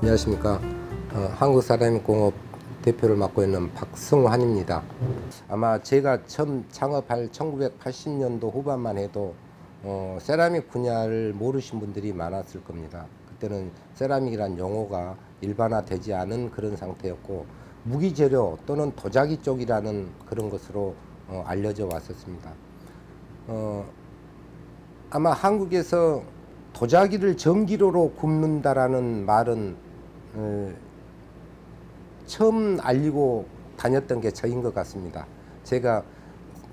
안녕하십니까. 한국세라믹공업 대표를 맡고 있는 박승환입니다. 아마 제가 처음 창업할 1980년도 후반만 해도 세라믹 분야를 모르신 분들이 많았을 겁니다. 그때는 세라믹이란 용어가 일반화되지 않은 그런 상태였고 무기재료 또는 도자기 쪽이라는 그런 것으로 알려져 왔었습니다. 아마 한국에서 도자기를 전기로로 굽는다라는 말은 처음 알리고 다녔던 게 저인 것 같습니다. 제가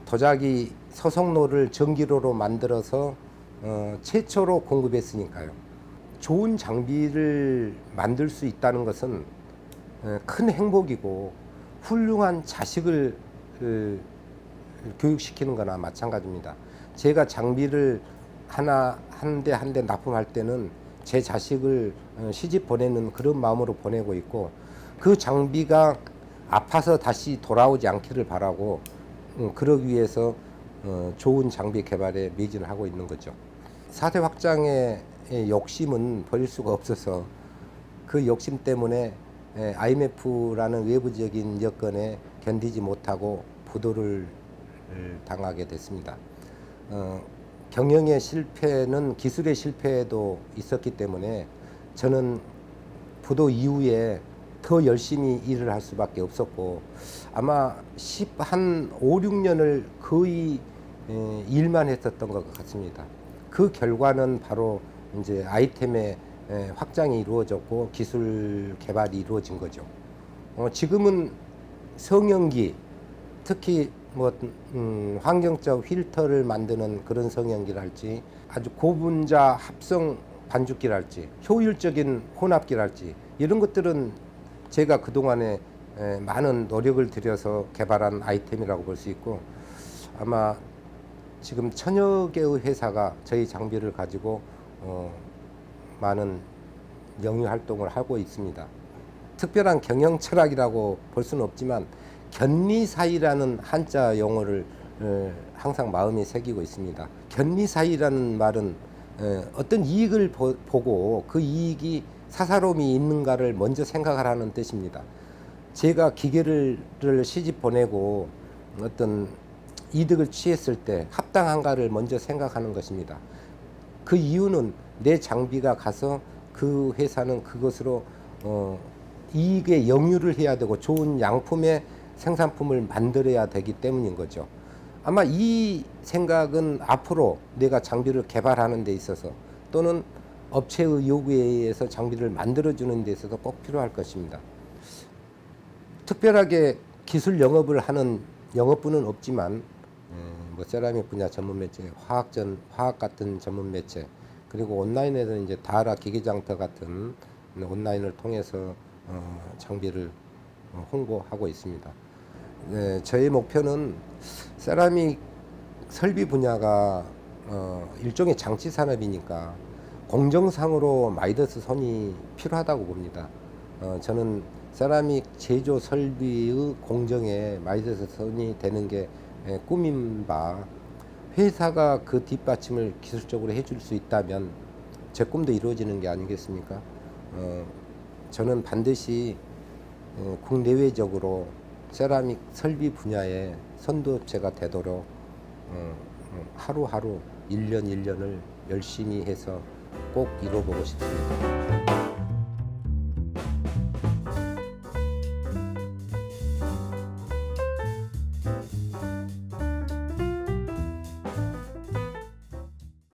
도자기 소속로를 전기로로 만들어서 최초로 공급했으니까요. 좋은 장비를 만들 수 있다는 것은 큰 행복이고 훌륭한 자식을 교육시키는 거나 마찬가지입니다. 제가 장비를 한 대 납품할 때는 제 자식을 시집 보내는 그런 마음으로 보내고 있고, 그 장비가 아파서 다시 돌아오지 않기를 바라고 그러기 위해서 좋은 장비 개발에 매진을 하고 있는 거죠. 4대 확장의 욕심은 버릴 수가 없어서 그 욕심 때문에 IMF라는 외부적인 여건에 견디지 못하고 부도를 당하게 됐습니다. 경영의 실패는 기술의 실패도 있었기 때문에 저는 부도 이후에 더 열심히 일을 할 수밖에 없었고, 아마 한 5, 6년을 거의 일만 했었던 것 같습니다. 그 결과는 바로 이제 아이템의 확장이 이루어졌고 기술 개발이 이루어진 거죠. 지금은 성형기, 특히 환경적 필터를 만드는 그런 성형기랄지, 아주 고분자 합성 반죽기랄지, 효율적인 혼합기랄지, 이런 것들은 제가 그동안에 많은 노력을 들여서 개발한 아이템이라고 볼 수 있고, 아마 지금 1000여 개의 회사가 저희 장비를 가지고 많은 영유 활동을 하고 있습니다. 특별한 경영 철학이라고 볼 수는 없지만 견리사의라는 한자 용어를 항상 마음에 새기고 있습니다. 견리사의라는 말은 어떤 이익을 보고 그 이익이 사사로움이 있는가를 먼저 생각하라는 뜻입니다. 제가 기계를 시집 보내고 어떤 이득을 취했을 때 합당한가를 먼저 생각하는 것입니다. 그 이유는 내 장비가 가서 그 회사는 그것으로 이익에 영유를 해야 되고 좋은 양품의 생산품을 만들어야 되기 때문인 거죠. 아마 이 생각은 앞으로 내가 장비를 개발하는 데 있어서 또는 업체의 요구에 의해서 장비를 만들어주는 데 있어서 꼭 필요할 것입니다. 특별하게 기술 영업을 하는 영업부는 없지만 세라믹 분야 전문 매체, 화학 같은 전문 매체, 그리고 온라인에서는 이제 다라 기계장터 같은 온라인을 통해서 장비를 홍보하고 있습니다. 저의 목표는 세라믹 설비 분야가 일종의 장치 산업이니까 공정상으로 마이더스 손이 필요하다고 봅니다. 저는 세라믹 제조 설비의 공정에 마이더스 손이 되는 게 꿈인 바, 회사가 그 뒷받침을 기술적으로 해줄 수 있다면 제 꿈도 이루어지는 게 아니겠습니까? 저는 반드시 국내외적으로 세라믹 설비 분야의 선도체가 되도록 하루하루 1년 1년을 열심히 해서 꼭 이뤄보고 싶습니다.